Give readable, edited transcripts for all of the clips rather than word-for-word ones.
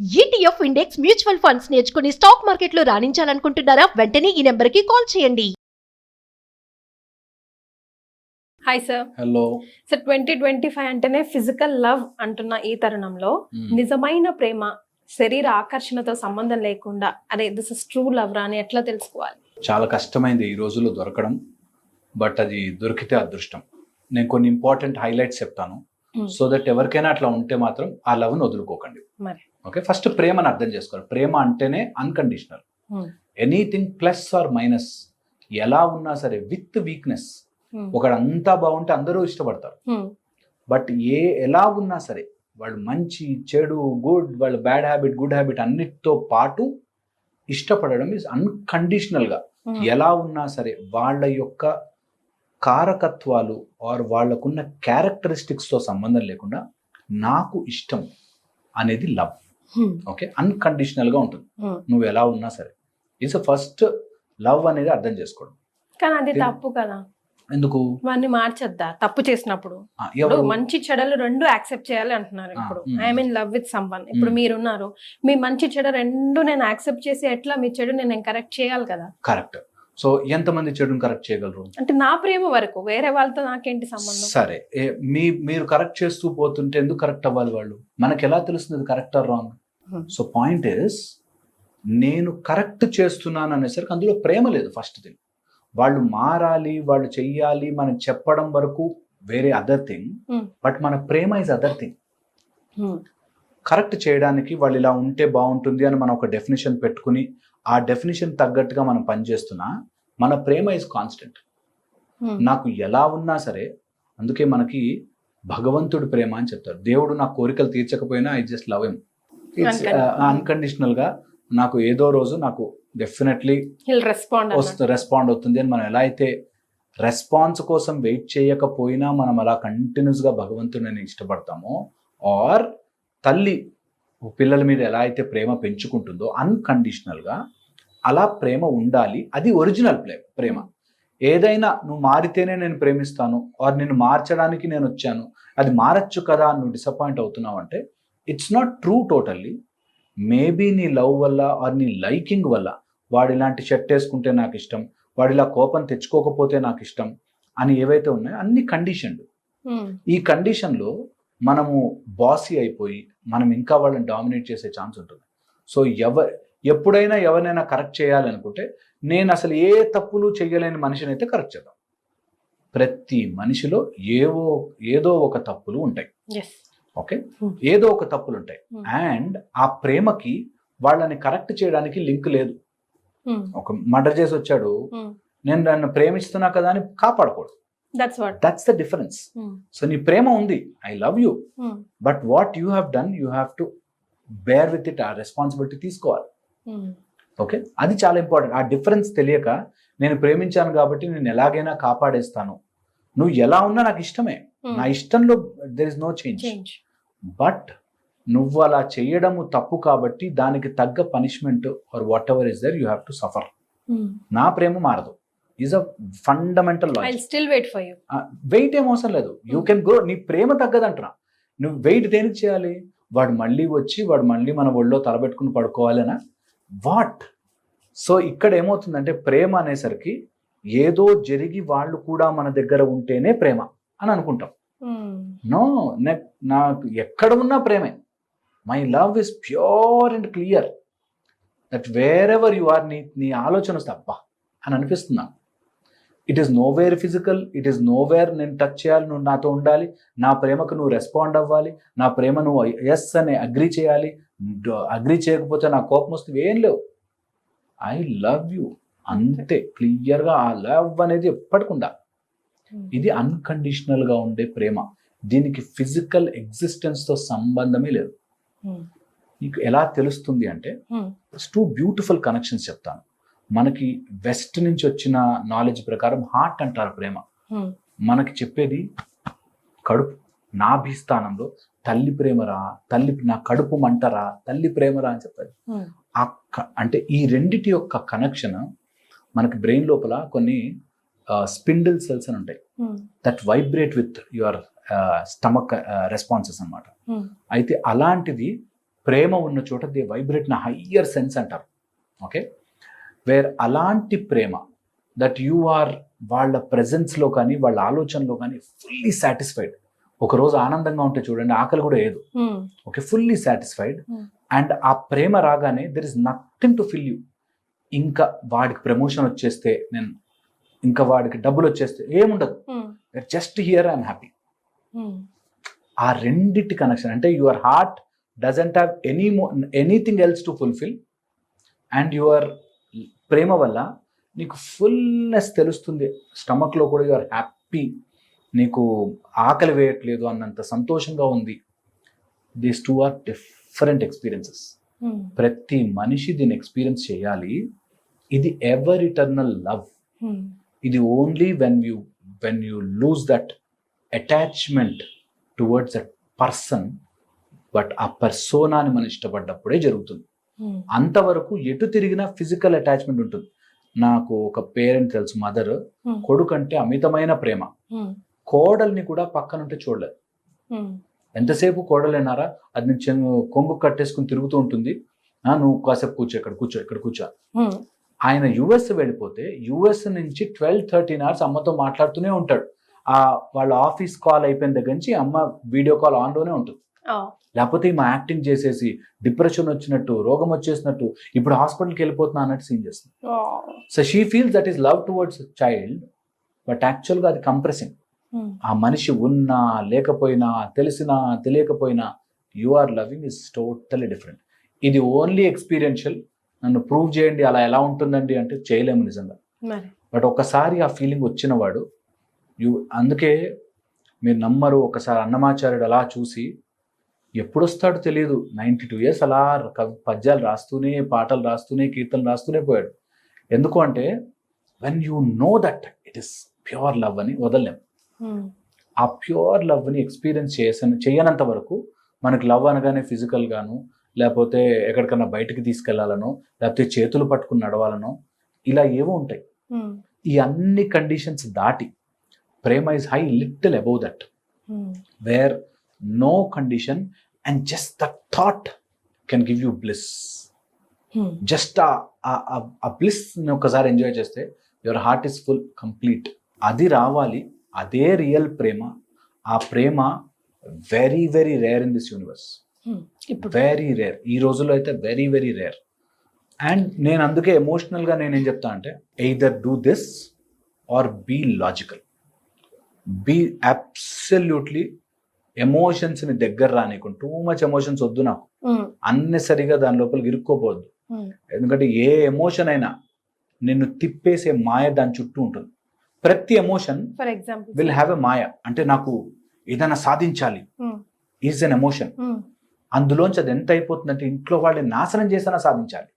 ETF index mutual funds నేర్చుకుని stock మార్కెట్లో రాణించాలనుకుంటున్నారా? వెంటనే ఈ నెంబర్కి కాల్ చేయండి. Hi sir. హలో సార్ 2025 అంటేనే ఫిజికల్ లవ్ అంటున్న ఈ తరుణంలో నిజమైన ప్రేమ శరీర ఆకర్షణతో సంబంధం లేకుండా అరే దిస్ ఇస్ ట్రూ లవ్ రా అని ఎట్లా తెలుసుకోవాలి? చాలా కష్టమైంది ఈ రోజుల్లో దొరకడం, బట్ అది దొరికితే అదృష్టం. నేను కొన్ని ఇంపార్టెంట్ హైలైట్స్ చెప్తాను, సో దట్ ఎవరికైనా అట్లా ఉంటే మాత్రం ఆ లవ్ని వదులుకోకండి. మరి ఓకే, ఫస్ట్ ప్రేమను అర్థం చేసుకోవాలి. ప్రేమ అంటేనే unconditional, anything plus or minus, ఎలా ఉన్నా సరే విత్ వీక్నెస్. ఒకడు అంతా బాగుంటే అందరూ ఇష్టపడతారు, బట్ ఎలా ఉన్నా సరే వాళ్ళు మంచి చెడు గుడ్, వాళ్ళ బ్యాడ్ హ్యాబిట్ గుడ్ హ్యాబిట్ అన్నిటితో పాటు ఇష్టపడడం ఇస్ అన్కండిషనల్గా. ఎలా ఉన్నా సరే వాళ్ళ యొక్క కారకత్వాలు ఆర్ వాళ్ళకున్న క్యారెక్టరిస్టిక్స్తో సంబంధం లేకుండా నాకు ఇష్టం అనేది లవ్. ఓకే, అన్కండిషనల్గా ఉంటుంది. నువ్వు ఎలా ఉన్నా సరే ఇట్స్ ఫస్ట్ లవ్ అనేది అర్థం చేసుకోవడం. కానీ అది తప్పు కదా, ఎందుకు వాడిని మార్చొద్దా? తప్పు చేసినప్పుడు ఎవరు మంచి చెడలు రెండు యాక్సెప్ట్ చేయాలి అంటున్నారు. ఇప్పుడు I mean love with someone, ఇప్పుడు మీరున్నారు, మీ మంచి చెడు రెండు నేను యాక్సెప్ట్ చేసి ఎట్లా మీ చెడు నేను కరెక్ట్ చేయాలి కదా. కరెక్ట్. సో ఎంతమంది చెడుని కరెక్ట్ చేయగలరు? అంటే నా ప్రేమ వరకు, వేరే వాళ్ళతో నాకేంటి సంబంధం? సరే, మీరు కరెక్ట్ చేస్తూ పోతుంటే ఎందుకు కరెక్ట్ అవ్వాలి వాళ్ళు? మనకి ఎలా తెలుస్తుంది correct or wrong? So point is, నేను కరెక్ట్ చేస్తున్నాను అనేసరికి అందులో ప్రేమ లేదు. ఫస్ట్ థింగ్, వాళ్ళు మారాలి, వాళ్ళు చెయ్యాలి మనం చెప్పడం వరకు వేరే అదర్ థింగ్, బట్ మన ప్రేమ ఇస్ అదర్ థింగ్. కరెక్ట్ చేయడానికి వాళ్ళు ఇలా ఉంటే బాగుంటుంది అని మనం ఒక డెఫినేషన్ పెట్టుకుని ఆ డెఫినేషన్ తగ్గట్టుగా మనం పనిచేస్తున్నా మన ప్రేమ ఇస్ కాన్స్టెంట్. నాకు ఎలా ఉన్నా సరే, అందుకే మనకి భగవంతుడి ప్రేమ అని చెప్తారు. దేవుడు నా కోరికలు తీర్చకపోయినా I just love him. It's unconditional గా. నాకు ఏదో రోజు నాకు డెఫినెట్లీ రెస్పాండ్ అవుతుంది అని మనం ఎలా అయితే రెస్పాన్స్ కోసం వెయిట్ చేయకపోయినా మనం అలా కంటిన్యూస్ గా భగవంతుడిని ఇష్టపడతామో, ఆర్ తల్లి పిల్లల మీద ఎలా అయితే ప్రేమ పెంచుకుంటుందో అన్కండిషనల్ గా అలా ప్రేమ ఉండాలి. అది ఒరిజినల్ ప్రేమ. ఏదైనా నువ్వు మారితేనే నేను ప్రేమిస్తాను ఆర్ నిన్ను మార్చడానికి నేను వచ్చాను, అది మారచ్చు కదా నువ్వు డిసప్పాయింట్ అవుతున్నావు అంటే it's not true totally. Maybe నీ లవ్ వల్ల ఆర్ నీ లైకింగ్ వల్ల వాడు ఇలాంటి షర్ట్ వేసుకుంటే నాకు ఇష్టం, వాడు ఇలా కోపం తెచ్చుకోకపోతే నాకు ఇష్టం అని ఏవైతే ఉన్నాయో అన్ని కండిషన్లు. ఈ కండిషన్లో మనము బాసీ అయిపోయి మనం ఇంకా వాళ్ళని డామినేట్ చేసే ఛాన్స్ ఉంటుంది. సో ఎప్పుడైనా ఎవరినైనా కరెక్ట్ చేయాలనుకుంటే నేను అసలు ఏ తప్పులు చేయలేని మనిషిని అయితే కరెక్ట్ చేద్దాం. ప్రతి మనిషిలో ఏదో ఒక తప్పులు ఉంటాయి. ఓకే, ఏదో ఒక తప్పులు ఉంటాయి. అండ్ ఆ ప్రేమకి వాళ్ళని కరెక్ట్ చేయడానికి లింక్ లేదు. ఒక మర్డర్ చేసి వచ్చాడు, నేను నన్ను ప్రేమిస్తున్నా కదా అని కాపాడకూడదు. That's the difference. సో నీ ప్రేమ ఉంది, I love you, but what you have done you have to bear with it. ఆ రెస్పాన్సిబిలిటీ తీసుకోవాలి. ఓకే, అది చాలా ఇంపార్టెంట్. ఆ డిఫరెన్స్ తెలియక నేను ప్రేమించాను కాబట్టి నేను ఎలాగైనా కాపాడేస్తాను, నువ్వు ఎలా ఉన్నా నాకు ఇష్టమే, నా ఇష్టంలో there is no change, but నువ్వు అలా చేయడము తప్పు కాబట్టి దానికి తగ్గ punishment or whatever is there you have to suffer. నా ప్రేమ మారదు, ఈజ్ అ ఫండమెంటల్ వెయిట్ ఏం అవసరం లేదు. యూ కెన్ గో, నీ ప్రేమ తగ్గదంటున్నా. నువ్వు వెయిట్ దేనికి చేయాలి? వాడు మళ్ళీ వచ్చి వాడు మళ్ళీ మన ఒళ్ళో తలబెట్టుకుని పడుకోవాలనా వాట్? సో ఇక్కడ ఏమవుతుందంటే ప్రేమ అనేసరికి ఏదో జరిగి వాళ్ళు కూడా మన దగ్గర ఉంటేనే ప్రేమ అని అనుకుంటాం. నో, నాకు ఎక్కడ ఉన్నా ప్రేమే. My love is pure and clear that wherever you are, నీ ఆలోచన వస్తే అబ్బా అని అనిపిస్తున్నా. It is nowhere physical, it is nowhere నేను టచ్ చేయాలి, నువ్వు నాతో ఉండాలి, నా ప్రేమకు నువ్వు రెస్పాండ్ అవ్వాలి, నా ప్రేమ నువ్వు ఎస్ అని అగ్రీ చేయాలి, అగ్రీ చేయకపోతే నా కోపం వస్తుంది, ఏం లేవు. ఐ లవ్ యూ అంతే క్లియర్గా. ఆ లవ్ అనేది ఎప్పటికుండా ఇది అన్కండిషనల్గా ఉండే ప్రేమ. దీనికి ఫిజికల్ ఎగ్జిస్టెన్స్తో సంబంధమే లేదు. నీకు ఎలా తెలుస్తుంది అంటే 2 బ్యూటిఫుల్ కనెక్షన్స్ చెప్తాను. మనకి వెస్ట్ నుంచి వచ్చిన నాలెడ్జ్ ప్రకారం హార్ట్ అంటారు ప్రేమ. మనకి చెప్పేది కడుపు, నాభిస్థానంలో తల్లి ప్రేమరా, తల్లి నా కడుపు మంటరా, తల్లి ప్రేమరా అని చెప్పారు. అంటే ఈ రెండిటి యొక్క కనెక్షన్ మనకి బ్రెయిన్ లోపల కొన్ని స్పిండిల్ సెల్స్ అని ఉంటాయి that vibrate with your stomach responses అన్నమాట. అయితే అలాంటిది ప్రేమ ఉన్న చోట they vibrate in higher sense అంటారు. ఓకే, వేర్ అలాంటి ప్రేమ దట్ యు ఆర్ వాళ్ళ ప్రెజెన్స్లో కానీ వాళ్ళ ఆలోచనలో కానీ ఫుల్లీ సాటిస్ఫైడ్. ఒకరోజు ఆనందంగా ఉంటే చూడండి, ఆకలి కూడా ఏదు. Okay, fully satisfied. అండ్ ఆ ప్రేమ రాగానే there is nothing to fill you. ఇంకా వాడికి ప్రమోషన్ వచ్చేస్తే, ఇంకా వాడికి డబ్బులు వచ్చేస్తే ఏముండదు. Just here I'm happy. ఆ రెండిటి కనెక్షన్ అంటే your heart doesn't have anything else to fulfil, and your ప్రేమ వల్ల నీకు ఫుల్నెస్ తెలుస్తుంది. స్టమక్లో కూడా యువర్ హ్యాపీ, నీకు ఆకలి వేయట్లేదు అన్నంత సంతోషంగా ఉంది. These two are different experiences. ప్రతి మనిషి దీన్ని ఎక్స్పీరియన్స్ చేయాలి. ఇది ఎవర్ ఇటర్నల్ లవ్. ఇది only when you lose that attachment towards that person, but ఆ పర్సోనాని మనం ఇష్టపడ్డప్పుడే జరుగుతుంది. అంతవరకు ఎటు తిరిగినా ఫిజికల్ అటాచ్మెంట్ ఉంటుంది. నాకు ఒక పేరెంట్ తెలుసు, మదర్, కొడుకు అంటే అమితమైన ప్రేమ. కోడల్ని కూడా పక్కనుంటే చూడలేదు. ఎంతసేపు కోడలేనారా, అది నుంచి కొంగు కట్టేసుకుని తిరుగుతూ ఉంటుంది. నువ్వు కాసేపు కూర్చో, ఇక్కడ కూర్చో. ఆయన యుఎస్ వెళ్ళిపోతే యుఎస్ నుంచి 12-13 hours అమ్మతో మాట్లాడుతూనే ఉంటాడు. వాళ్ళ ఆఫీస్ కాల్ అయిపోయిన దగ్గర నుంచి అమ్మ వీడియో కాల్ ఆన్లోనే ఉంటుంది. లేకపోతే మా యాక్టింగ్ చేసేసి డిప్రెషన్ వచ్చినట్టు, రోగం వచ్చేసినట్టు, ఇప్పుడు హాస్పిటల్కి వెళ్ళిపోతున్నా అన్నట్టు సీన్ చేస్తుంది. So she feels that is love towards child, but యాక్చువల్గా అది కంప్రెసింగ్. ఆ మనిషి ఉన్నా లేకపోయినా, తెలిసినా తెలియకపోయినా, you are loving is totally different. ఇది ఓన్లీ ఎక్స్పీరియన్షియల్. నన్ను ప్రూవ్ చేయండి అలా ఎలా ఉంటుందండి అంటే చేయలేము నిజంగా. బట్ ఒకసారి ఆ ఫీలింగ్ వచ్చినవాడు, అందుకే మీరు నమ్మరు, ఒకసారి అన్నమాచార్యుడు అలా చూసి ఎప్పుడు వస్తాడో తెలియదు, 92 years అలా పద్యాలు రాస్తూనే, పాటలు రాస్తూనే, కీర్తనలు రాస్తూనే పోయాడు. ఎందుకు అంటే when you know that it is pure love అని వదలలేం. ఆ ప్యూర్ లవ్ని ఎక్స్పీరియన్స్ చేయనంత వరకు మనకి లవ్ అనగానే ఫిజికల్ గాను, లేకపోతే ఎక్కడికన్నా బయటకు తీసుకెళ్లాలనో, లేకపోతే చేతులు పట్టుకుని నడవాలనో, ఇలా ఏవో ఉంటాయి. ఈ అన్ని కండిషన్స్ దాటి ప్రేమ is high little above that, where no condition and just the thought can give you bliss. Just a bliss ని ఒకసారి ఎంజాయ్ చేస్తే your heart is full, complete. అది రావాలి, అదే రియల్ ప్రేమ. ఆ ప్రేమ very very rare in this universe, very rare. ఈ రోజుల్లో అయితే వెరీ వెరీ రేర్. అండ్ నేను అందుకే ఎమోషనల్గా నేనేం చెప్తా అంటే, either do this or be logical. Be absolutely ఎమోషన్స్ని దగ్గర రానికుండా, టూ మచ్ ఎమోషన్స్ వద్దు నాకు, అన్నెసరిగా దాని లోపలికి ఇరుక్కోపోవద్దు. ఎందుకంటే ఏ ఎమోషన్ అయినా నిన్ను తిప్పేసే మాయ దాని చుట్టూ ఉంటుంది. ప్రతి emotion for example will have a maya. అంటే నాకు ఏదైనా సాధించాలి ఈజ్ అన్ ఎమోషన్. అందులోంచి అది ఎంత అయిపోతుందంటే ఇంట్లో వాళ్ళని నాశనం చేసినా సాధించాలి.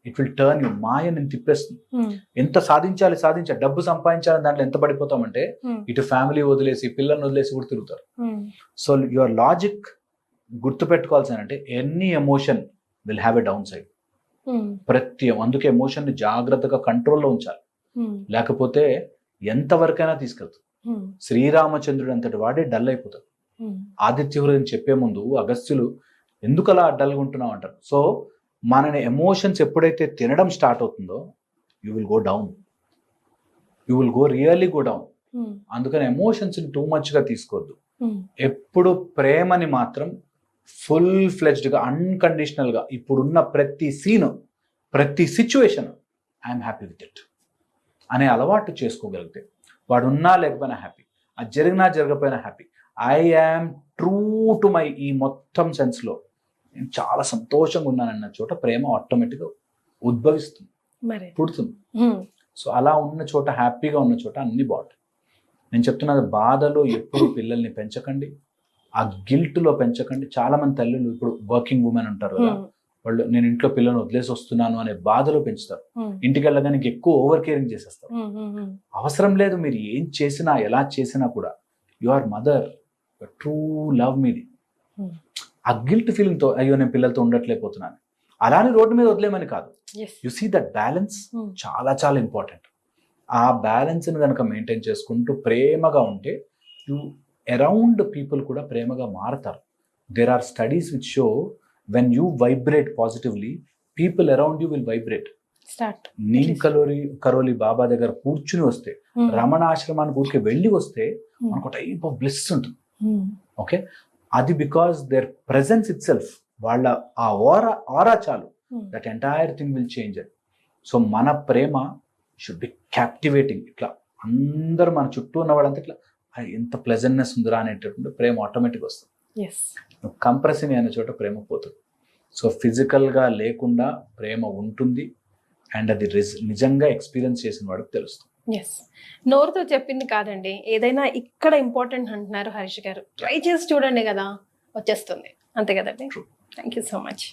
It will turn you. మాయ నేను తిప్పేస్తుంది. ఎంత సాధించాలి, డబ్బు సంపాదించాలని దాంట్లో ఎంత పడిపోతామంటే ఇటు ఫ్యామిలీ వదిలేసి, పిల్లల్ని వదిలేసి కూడా తిరుగుతారు. సో యువర్ లాజిక్ గుర్తుపెట్టుకోవాల్సిన అంటే any emotion will have a down side. అందుకే ఎమోషన్ ని జాగ్రత్తగా కంట్రోల్లో ఉంచాలి, లేకపోతే ఎంతవరకైనా తీసుకెళ్తాడు. శ్రీరామచంద్రుడు అంతటి వాడే డల్ అయిపోతాడు. ఆదిత్య హృదయం చెప్పే ముందు అగస్త్యులు ఎందుకు అలా డల్గా ఉంటున్నావు అంటారు. సో మనని ఎమోషన్స్ ఎప్పుడైతే తినడం స్టార్ట్ అవుతుందో you will go down, you will go really go down. అందుకని ఎమోషన్స్ని టూ మచ్గా తీసుకోవద్దు. ఎప్పుడు ప్రేమని మాత్రం ఫుల్ ఫ్లెడ్జ్డ్గా, అన్కండిషనల్గా, ఇప్పుడున్న ప్రతి సీను, ప్రతి situation I'm happy with it అనే అలవాటు చేసుకోగలిగితే, వాడు ఉన్నా లేకపోయినా హ్యాపీ, అది జరిగినా జరగకపోయినా happy. I am true to my ఈ మొత్తం సెన్స్లో నేను చాలా సంతోషంగా ఉన్నానన్న చోట ప్రేమ ఆటోమేటిక్గా ఉద్భవిస్తుంది, పుడుతుంది. సో అలా ఉన్న చోట, హ్యాపీగా ఉన్న చోట అన్ని బాగుంటాయి. నేను చెప్తున్నది, బాధలో ఎప్పుడు పిల్లల్ని పెంచకండి, ఆ గిల్ట్లో పెంచకండి. చాలా మంది తల్లులు ఇప్పుడు వర్కింగ్ ఉమెన్ ఉంటారు కదా, వాళ్ళు నేను ఇంట్లో పిల్లల్ని వదిలేసి వస్తున్నాను అనే బాధలో పెంచుతారు. ఇంటికి వెళ్ళగానే నీకు ఎక్కువ ఓవర్ కేరింగ్ చేసేస్తారు. అవసరం లేదు. మీరు ఏం చేసినా, ఎలా చేసినా కూడా you are mother, true love మీది. ఆ గిల్ట్ ఫీలింగ్తో అయ్యో నేను పిల్లలతో ఉండట్లేకపోతున్నాను, అలానే రోడ్డు మీద వదిలేమని కాదు. యు సీ దట్ బ్యాలెన్స్ చాలా చాలా ఇంపార్టెంట్. ఆ బ్యాలెన్స్ని కనుక మెయింటైన్ చేసుకుంటూ ప్రేమగా ఉంటే అరౌండ్ పీపుల్ కూడా ప్రేమగా మారతారు. There are studies which show when you vibrate positively people around you will vibrate. Start. Neem Karoli Baba దగ్గర కూర్చుని వస్తే, రమణ ఆశ్రమానికి ఊరికి వెళ్ళి వస్తే మనకు టైప్ ఆఫ్ బ్లిస్ ఉంటుంది. ఓకే, అది because their presence itself, వాళ్ళ ఆ ఆరా చాలు, that entire thing will change. So మన ప్రేమ షుడ్ బి క్యాప్టివేటింగ్. ఇట్లా అందరూ మన చుట్టూ ఉన్న వాళ్ళంతా ఇట్లా ఎంత ప్లెజెంట్నెస్ ఉందిరా అనేటటువంటి ప్రేమ ఆటోమేటిక్ వస్తుంది. కంప్రెసింగ్ అనే చోట ప్రేమ పోతుంది. సో ఫిజికల్గా లేకుండా ప్రేమ ఉంటుంది, అండ్ అది నిజంగా ఎక్స్పీరియన్స్ చేసిన వాడికి తెలుస్తుంది. ఎస్, నోరుతో చెప్పింది కాదండి, ఏదైనా ఇక్కడ ఇంపార్టెంట్ అంటున్నారు హరీష్ గారు, ట్రై చేసి చూడండి కదా వచ్చేస్తుంది, అంతే కదండి. Thank you so much.